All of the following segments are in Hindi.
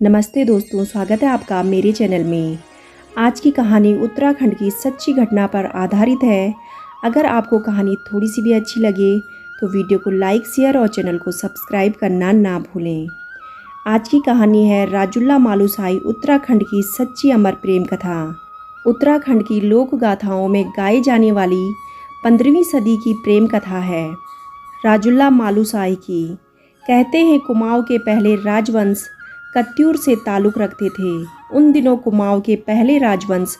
नमस्ते दोस्तों, स्वागत है आपका मेरे चैनल में। आज की कहानी उत्तराखंड की सच्ची घटना पर आधारित है। अगर आपको कहानी थोड़ी सी भी अच्छी लगे तो वीडियो को लाइक, शेयर और चैनल को सब्सक्राइब करना ना भूलें। आज की कहानी है राजुल्ला मालुसाई उत्तराखंड की सच्ची अमर प्रेम कथा। उत्तराखंड की लोक गाथाओं में गाई जाने वाली 15वीं सदी की प्रेम कथा है राजुल्ला मालुसाई की। कहते हैं कुमाऊं के पहले राजवंश कत्यूर से ताल्लुक़ रखते थे। उन दिनों कुमाऊं के पहले राजवंश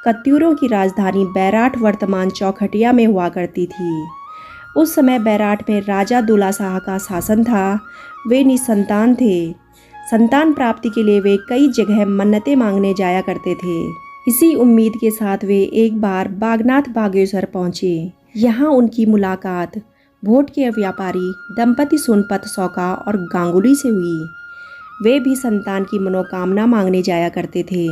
कत्यूरों की राजधानी बैराठ वर्तमान चौखटिया में हुआ करती थी। उस समय बैराठ में राजा दूला शाह का शासन था। वे निसंतान थे। संतान प्राप्ति के लिए वे कई जगह मन्नतें मांगने जाया करते थे। इसी उम्मीद के साथ वे एक बार बागनाथ बागेश्वर पहुँचे। यहाँ उनकी मुलाकात भोट के व्यापारी दंपति सोनपत सौका और गांगुली से हुई। वे भी संतान की मनोकामना मांगने जाया करते थे।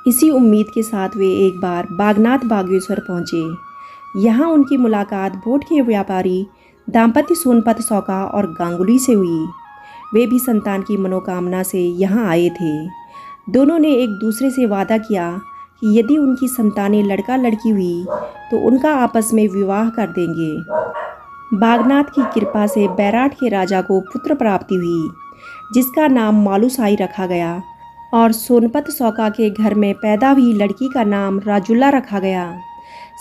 इसी उम्मीद के साथ वे एक बार बागनाथ बागेश्वर पहुँचे। यहाँ उनकी मुलाकात भोट के व्यापारी दाम्पति सोनपत सौका और गांगुली से हुई। वे भी संतान की मनोकामना से यहाँ आए थे। दोनों ने एक दूसरे से वादा किया कि यदि उनकी संतानें लड़का लड़की हुई तो उनका आपस में विवाह कर देंगे। बागनाथ की कृपा से बैराठ के राजा को पुत्र प्राप्ति हुई, जिसका नाम मालुसाई रखा गया, और सोनपत सौका के घर में पैदा हुई लड़की का नाम राजुल्ला रखा गया।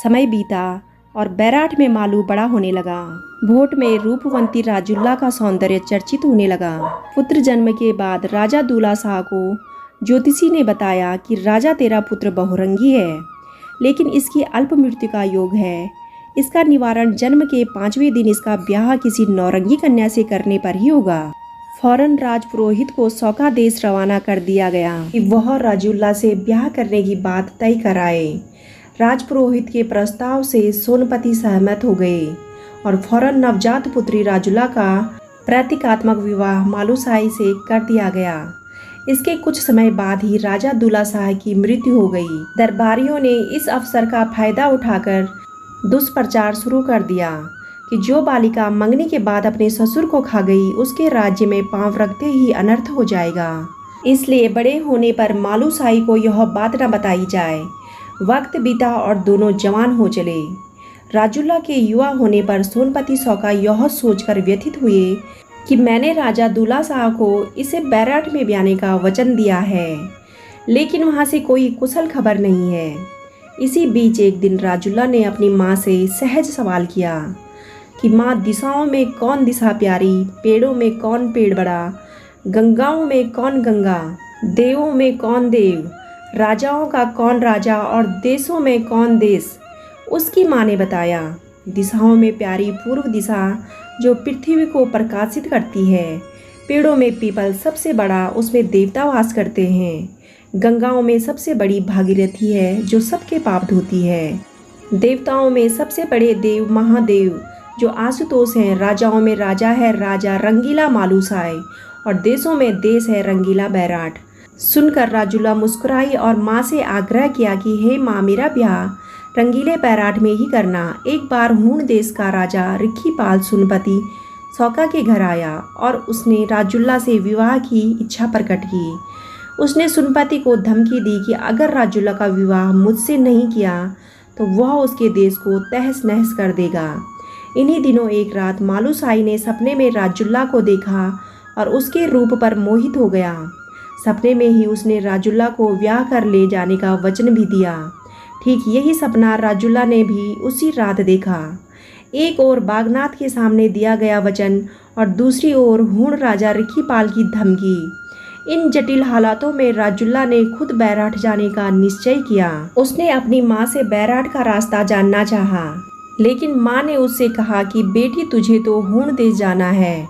समय बीता और बैराठ में मालू बड़ा होने लगा। भोट में रूपवंती राजुल्ला का सौंदर्य चर्चित होने लगा। पुत्र जन्म के बाद राजा दूला शाह को ज्योतिषी ने बताया कि राजा तेरा पुत्र बहुरंगी है, लेकिन इसकी अल्प मृत्यु का योग है। इसका निवारण जन्म के 5वें दिन इसका ब्याह किसी नौरंगी कन्या से करने पर ही होगा। फौरन राजपुरोहित को सौका देश रवाना कर दिया गया कि वह राजुल्ला से ब्याह करने की बात तय कराए। राजपुरोहित के प्रस्ताव से सोनपति सहमत हो गए और फौरन नवजात पुत्री राजुल्ला का प्रतीकात्मक विवाह मालुसाई से कर दिया गया। इसके कुछ समय बाद ही राजा दूला शाह की मृत्यु हो गई। दरबारियों ने इस अवसर का फायदा उठाकर दुष्प्रचार शुरू कर दिया कि जो बालिका मंगनी के बाद अपने ससुर को खा गई, उसके राज्य में पांव रखते ही अनर्थ हो जाएगा। इसलिए बड़े होने पर मालुसाई को यह बात न बताई जाए। वक्त बीता और दोनों जवान हो चले। राजुल्ला के युवा होने पर सोनपति सौका यह सोचकर व्यथित हुए कि मैंने राजा दूला शाह को इसे बैराठ में ब्याने का वचन दिया है, लेकिन वहाँ से कोई कुशल खबर नहीं है। इसी बीच एक दिन राजुल्ला ने अपनी माँ से सहज सवाल किया कि माँ, दिशाओं में कौन दिशा प्यारी, पेड़ों में कौन पेड़ बड़ा, गंगाओं में कौन गंगा, देवों में कौन देव, राजाओं का कौन राजा और देशों में कौन देश। उसकी माँ ने बताया, दिशाओं में प्यारी पूर्व दिशा जो पृथ्वी को प्रकाशित करती है। पेड़ों में पीपल सबसे बड़ा, उसमें देवता वास करते हैं। गंगाओं में सबसे बड़ी भागीरथी है जो सबके पाप धोती है। देवताओं में सबसे बड़े देव महादेव जो आशुतोष हैं। राजाओं में राजा है राजा रंगीला मालुसाई, और देशों में देश है रंगीला बैराठ। सुनकर राजुल्ला मुस्कुराई और माँ से आग्रह किया कि हे माँ, मेरा ब्याह रंगीले बैराठ में ही करना। एक बार हूण देश का राजा रिखीपाल सोनपति सौका के घर आया और उसने राजुल्ला से विवाह की इच्छा प्रकट की। उसने सोनपति को धमकी दी कि अगर राजुल्ला का विवाह मुझसे नहीं किया तो वह उसके देश को तहस नहस कर देगा। इन्हीं दिनों एक रात मालुसाई ने सपने में राजुल्ला को देखा और उसके रूप पर मोहित हो गया। सपने में ही उसने राजुल्ला को ब्याह कर ले जाने का वचन भी दिया। ठीक यही सपना राजुल्ला ने भी उसी रात देखा। एक ओर बागनाथ के सामने दिया गया वचन और दूसरी ओर हूण राजा रिखीपाल की धमकी। इन जटिल हालातों में राजुल्ला ने खुद बैराठ जाने का निश्चय किया। उसने अपनी माँ से बैराठ का रास्ता जानना चाहा, लेकिन माँ ने उससे कहा कि बेटी, तुझे तो हूण देश जाना है,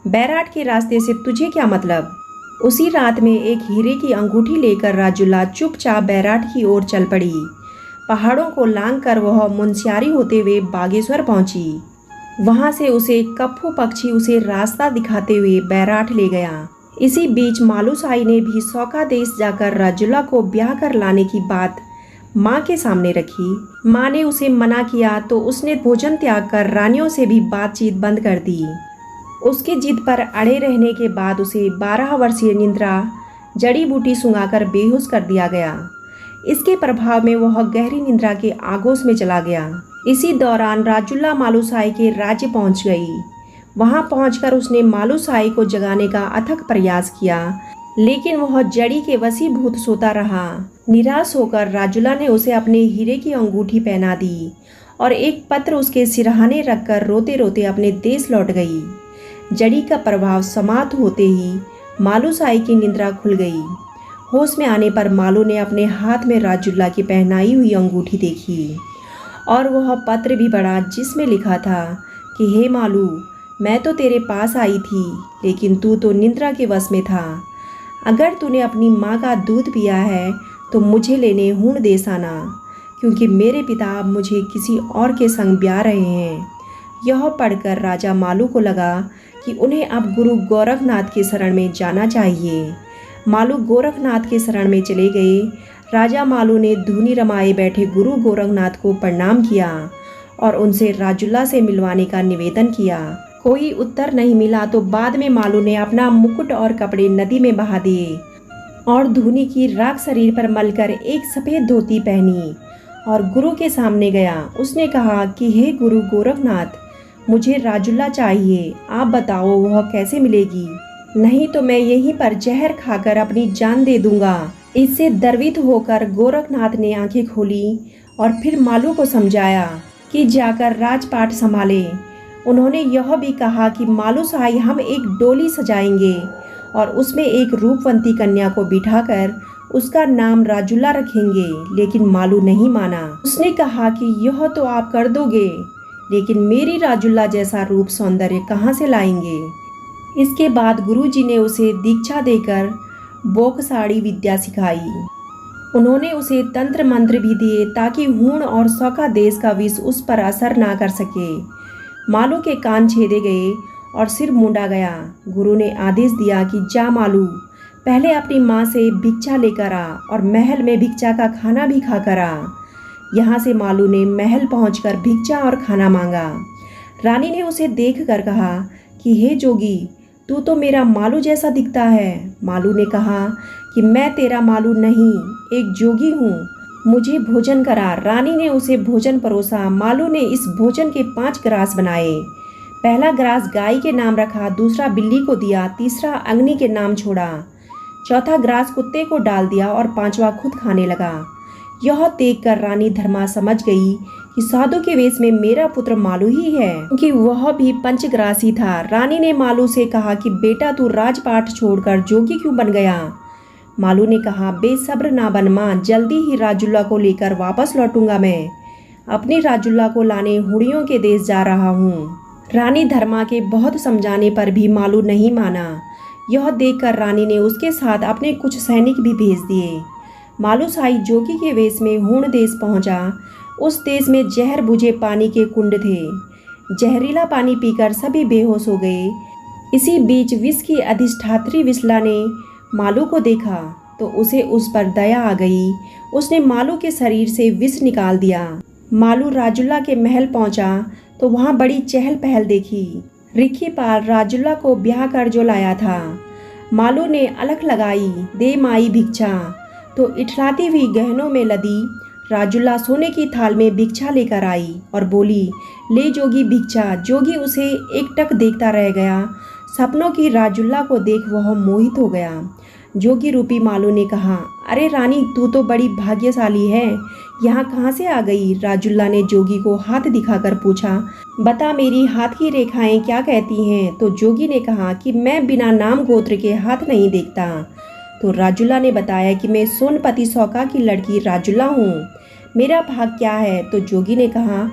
बैराठ के रास्ते से तुझे क्या मतलब। उसी रात में एक हीरे की अंगूठी लेकर राजुल्ला चुपचाप बैराठ की ओर चल पड़ी। पहाड़ों को लांघकर वह मुनस्यारी होते हुए बागेश्वर पहुंची। वहां से उसे कप्पू पक्षी उसे रास्ता दिखाते हुए बैराठ ले गया। इसी बीच मालुसाई ने भी सौका देश जाकर राजुल्ला को ब्याह कर लाने की बात माँ के सामने रखी। माँ ने उसे मना किया तो उसने भोजन त्याग कर रानियों से भी बातचीत बंद कर दी। उसके जिद पर अड़े रहने के बाद उसे 12 वर्षीय निंद्रा जड़ी बूटी सुंघाकर बेहोश कर दिया गया। इसके प्रभाव में वह गहरी निद्रा के आगोश में चला गया। इसी दौरान राजुल्ला मालूसाई के राज्य पहुंच गई। वहां पहुंचकर उसने मालूसाई को जगाने का अथक प्रयास किया, लेकिन वह जड़ी के वशीभूत सोता रहा। निराश होकर राजुला ने उसे अपने हीरे की अंगूठी पहना दी और एक पत्र उसके सिरहाने रखकर रोते रोते अपने देश लौट गई। जड़ी का प्रभाव समाप्त होते ही मालूसाई की निद्रा खुल गई। होश में आने पर मालू ने अपने हाथ में राजुल्ला की पहनाई हुई अंगूठी देखी और वह पत्र भी पढ़ा, जिसमें लिखा था कि हे मालू, मैं तो तेरे पास आई थी, लेकिन तू तो निद्रा के वश में था। अगर तूने अपनी माँ का दूध पिया है तो मुझे लेने हूण देश आना, क्योंकि मेरे पिता अब मुझे किसी और के संग ब्याह रहे हैं। यह पढ़कर राजा मालू को लगा कि उन्हें अब गुरु गोरखनाथ के शरण में जाना चाहिए। मालू गोरखनाथ के शरण में चले गए। राजा मालू ने धूनी रमाए बैठे गुरु गोरखनाथ को प्रणाम किया और उनसे राजुल्ला से मिलवाने का निवेदन किया। कोई उत्तर नहीं मिला तो बाद में मालू ने अपना मुकुट और कपड़े नदी में बहा दिए और धूनी की राख शरीर पर मलकर एक सफ़ेद धोती पहनी और गुरु के सामने गया। उसने कहा कि हे गुरु गोरखनाथ, मुझे राजुल्ला चाहिए, आप बताओ वह कैसे मिलेगी, नहीं तो मैं यहीं पर जहर खाकर अपनी जान दे दूंगा। इससे द्रवित होकर गोरखनाथ ने आंखें खोली और फिर मालू को समझाया कि जाकर राजपाट संभाले। उन्होंने यह भी कहा कि मालूसाई हम एक डोली सजाएंगे और उसमें एक रूपवंती कन्या को बिठाकर उसका नाम राजुल्ला रखेंगे, लेकिन मालू नहीं माना। उसने कहा कि यह तो आप कर दोगे, लेकिन मेरी राजुल्ला जैसा रूप सौंदर्य कहाँ से लाएंगे। इसके बाद गुरुजी ने उसे दीक्षा देकर बोकसाड़ी विद्या सिखाई। उन्होंने उसे तंत्र मंत्र भी दिए ताकि हूण और सौका देश का विष उस पर असर ना कर सके। मालू के कान छेदे गए और सिर मूंडा गया। गुरु ने आदेश दिया कि जा मालू, पहले अपनी माँ से भिक्षा लेकर आ और महल में भिक्षा का खाना भी खाकर आ। यहाँ से मालू ने महल पहुंचकर भिक्षा और खाना मांगा। रानी ने उसे देखकर कहा कि हे जोगी, तू तो मेरा मालू जैसा दिखता है। मालू ने कहा कि मैं तेरा मालू नहीं, एक जोगी हूँ, मुझे भोजन करा। रानी ने उसे भोजन परोसा। मालू ने इस भोजन के 5 ग्रास बनाए। पहला ग्रास गाय के नाम रखा, दूसरा बिल्ली को दिया, तीसरा अग्नि के नाम छोड़ा, चौथा ग्रास कुत्ते को डाल दिया और 5वां खुद खाने लगा। यह देखकर रानी धर्मा समझ गई कि साधु के वेश में मेरा पुत्र मालू ही है, क्योंकि वह भी पंचग्रासी था। रानी ने मालू से कहा कि बेटा, तू राजपाट छोड़कर जोगी क्यों बन गया। मालू ने कहा, बेसब्र ना बन माँ, जल्दी ही राजुल्ला को लेकर वापस लौटूंगा। मैं अपनी राजुल्ला को लाने हुड़ियों के देश जा रहा हूँ। रानी धर्मा के बहुत समझाने पर भी मालू नहीं माना। यह देखकर रानी ने उसके साथ अपने कुछ सैनिक भी भेज दिए। मालूसाई जोगी के वेश में हूण देश पहुंचा। उस देश में जहर बुझे पानी के कुंड थे। जहरीला पानी पीकर सभी बेहोश हो गए। इसी बीच विष की अधिष्ठात्री विसला ने मालू को देखा तो उसे उस पर दया आ गई। उसने मालू के शरीर से विष निकाल दिया। मालू राजुल्ला के महल पहुंचा तो वहां बड़ी चहल पहल देखी। रिखीपाल राजुल्ला को ब्याह कर जो लाया था। मालू ने अलख लगाई, दे माई भिक्षा, तो इठलाती हुई गहनों में लदी राजुल्ला सोने की थाल में भिक्षा लेकर आई और बोली, ले जोगी भिक्षा। जोगी उसे एकटक देखता रह गया। सपनों की राजुल्ला को देख वह मोहित हो गया। जोगी रूपी मालू ने कहा, अरे रानी, तू तो बड़ी भाग्यशाली है, यहाँ कहाँ से आ गई। राजुल्ला ने जोगी को हाथ दिखाकर पूछा, बता मेरी हाथ की रेखाएं क्या कहती हैं। तो जोगी ने कहा कि मैं बिना नाम गोत्र के हाथ नहीं देखता। तो राजुल्ला ने बताया कि मैं सोनपति सौका की लड़की राजुल्ला हूँ, मेरा भाग क्या है। तो जोगी ने कहा,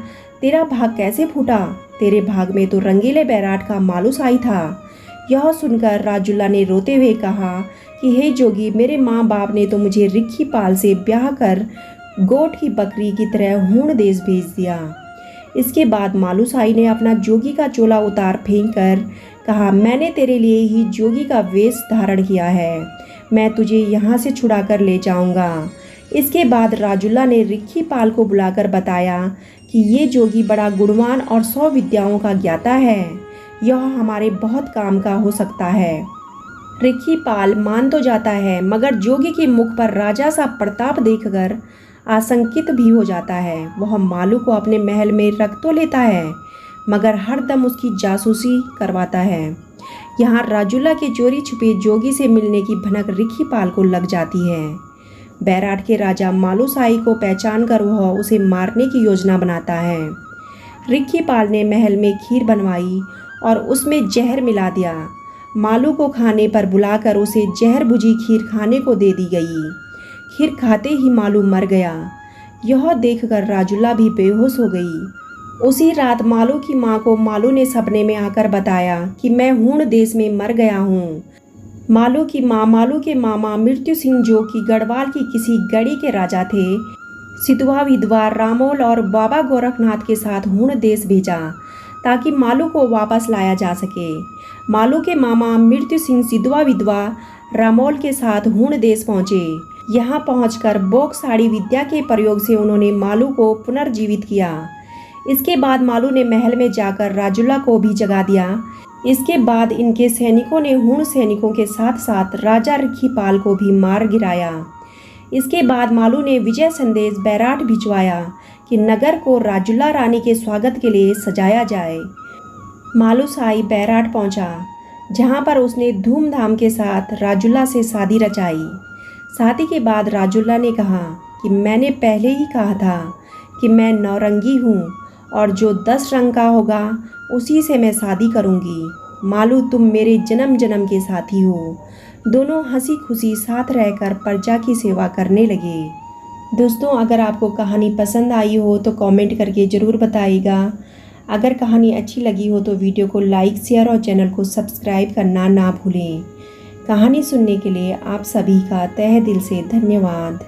तेरा भाग कैसे फूटा, तेरे भाग में तो रंगीले बैराट का मालूसाई था। यह सुनकर राजुल्ला ने रोते हुए कहा कि हे जोगी, मेरे माँ बाप ने तो मुझे रिखीपाल से ब्याह कर गोट की बकरी की तरह हूण देश भेज दिया। इसके बाद मालूसाई ने अपना जोगी का चोला उतार फेंक कर कहा, मैंने तेरे लिए ही जोगी का वेश धारण किया है, मैं तुझे यहाँ से छुड़ा कर ले जाऊँगा। इसके बाद राजुल्ला ने रिखीपाल को बुलाकर बताया कि ये जोगी बड़ा गुणवान और 100 विद्याओं का ज्ञाता है, यह हमारे बहुत काम का हो सकता है। रिखीपाल मान तो जाता है, मगर जोगी के मुख पर राजा सा प्रताप देखकर आशंकित भी हो जाता है। वह मालू को अपने महल में रख तो लेता है, मगर हरदम उसकी जासूसी करवाता है। यहाँ राजुला के चोरी छुपे जोगी से मिलने की भनक रिखीपाल को लग जाती है। बैराट के राजा मालूशाही को पहचान कर वह उसे मारने की योजना बनाता है। रिखीपाल ने महल में खीर बनवाई और उसमें जहर मिला दिया। मालू को खाने पर बुलाकर उसे जहर बुझी खीर खाने को दे दी गई। खीर खाते ही मालू मर गया। यह देखकर राजुला भी बेहोश हो गई। उसी रात मालू की माँ को मालू ने सपने में आकर बताया कि मैं हूण देश में मर गया हूँ। मालू की माँ मालू के मामा मृत्यु सिंह, जो कि गढ़वाल की किसी गढ़ी के राजा थे, सिधवा विधवा रामोल और बाबा गोरखनाथ के साथ हूण देश भेजा ताकि मालू को वापस लाया जा सके। मालू के मामा मृत्यु सिंह सिधवा विधवा रामोल के साथ हूण देश पहुँचे। यहाँ पहुंचकर बोक साड़ी विद्या के प्रयोग से उन्होंने मालू को पुनर्जीवित किया। इसके बाद मालू ने महल में जाकर राजुला को भी जगा दिया। इसके बाद इनके सैनिकों ने हूण सैनिकों के साथ साथ राजा रिखीपाल को भी मार गिराया। इसके बाद मालू ने विजय संदेश बैराट भिजवाया कि नगर को राजुला रानी के स्वागत के लिए सजाया जाए। मालूशाही बैराट पहुंचा, जहां पर उसने धूमधाम के साथ राजुला से शादी रचाई। शादी के बाद राजुला ने कहा कि मैंने पहले ही कहा था कि मैं नौरंगी हूँ और जो 10 रंग का होगा उसी से मैं शादी करूँगी। मालू, तुम मेरे जन्म जन्म के साथी हो। दोनों हंसी खुशी साथ रहकर प्रजा की सेवा करने लगे। दोस्तों, अगर आपको कहानी पसंद आई हो तो कमेंट करके ज़रूर बताइएगा। अगर कहानी अच्छी लगी हो तो वीडियो को लाइक, शेयर और चैनल को सब्सक्राइब करना ना भूलें। कहानी सुनने के लिए आप सभी का तहे दिल से धन्यवाद।